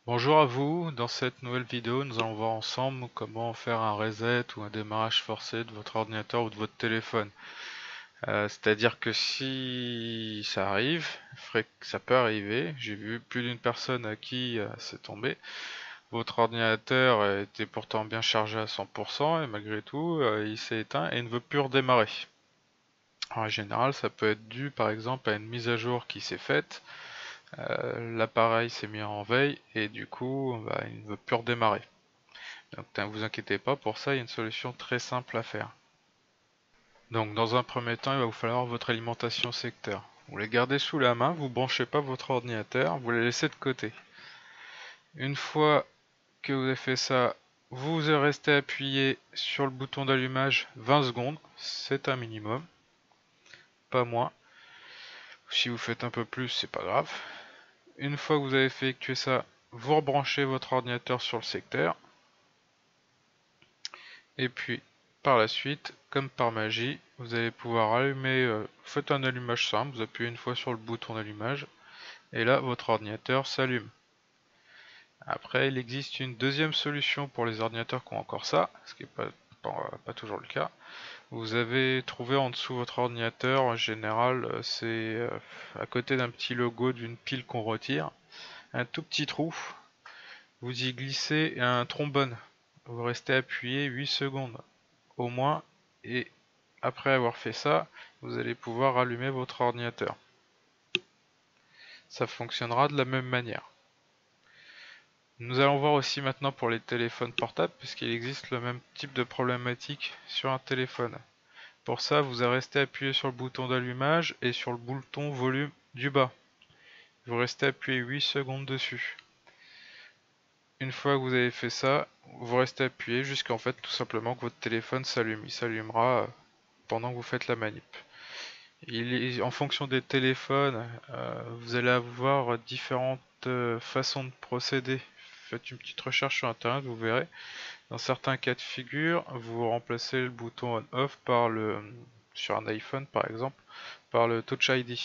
Bonjour à vous, dans cette nouvelle vidéo nous allons voir ensemble comment faire un reset ou un démarrage forcé de votre ordinateur ou de votre téléphone. C'est-à-dire que si ça arrive, ça peut arriver, j'ai vu plus d'une personne à qui c'est tombé, votre ordinateur était pourtant bien chargé à 100% et malgré tout il s'est éteint et ne veut plus redémarrer. En général ça peut être dû par exemple à une mise à jour qui s'est faite. L'appareil s'est mis en veille et du coup il ne veut plus redémarrer. Donc ne vous inquiétez pas, pour ça il y a une solution très simple à faire. Donc dans un premier temps il va vous falloir votre alimentation secteur. Vous les gardez sous la main, vous branchez pas votre ordinateur, vous les laissez de côté. Une fois que vous avez fait ça, vous restez appuyé sur le bouton d'allumage 20 secondes, c'est un minimum, pas moins. Si vous faites un peu plus, c'est pas grave. Une fois que vous avez effectué ça, vous rebranchez votre ordinateur sur le secteur. Et puis par la suite, comme par magie, vous allez pouvoir allumer, faites un allumage simple, vous appuyez une fois sur le bouton d'allumage, et là votre ordinateur s'allume. Après, il existe une deuxième solution pour les ordinateurs qui ont encore ça, ce qui n'est pas toujours le cas. Vous avez trouvé en dessous de votre ordinateur, en général, c'est à côté d'un petit logo d'une pile qu'on retire, un tout petit trou. Vous y glissez un trombone. Vous restez appuyé 8 secondes au moins, et après avoir fait ça, vous allez pouvoir allumer votre ordinateur. Ça fonctionnera de la même manière. Nous allons voir aussi maintenant pour les téléphones portables, puisqu'il existe le même type de problématique sur un téléphone. Pour ça, vous allez rester appuyé sur le bouton d'allumage et sur le bouton volume du bas. Vous restez appuyé 8 secondes dessus. Une fois que vous avez fait ça, vous restez appuyé jusqu'en fait tout simplement que votre téléphone s'allume. Il s'allumera pendant que vous faites la manip. En fonction des téléphones, vous allez avoir différentes façons de procéder. Faites une petite recherche sur internet, vous verrez. Dans certains cas de figure, vous remplacez le bouton on-off sur un iPhone par exemple, par le Touch ID.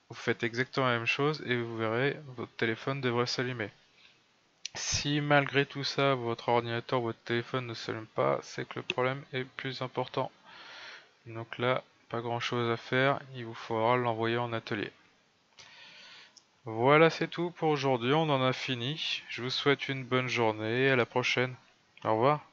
Vous faites exactement la même chose et vous verrez, votre téléphone devrait s'allumer. Si malgré tout ça, votre ordinateur ou votre téléphone ne s'allume pas, c'est que le problème est plus important. Donc là, pas grand chose à faire, il vous faudra l'envoyer en atelier. Voilà, c'est tout pour aujourd'hui, on en a fini. Je vous souhaite une bonne journée et à la prochaine. Au revoir.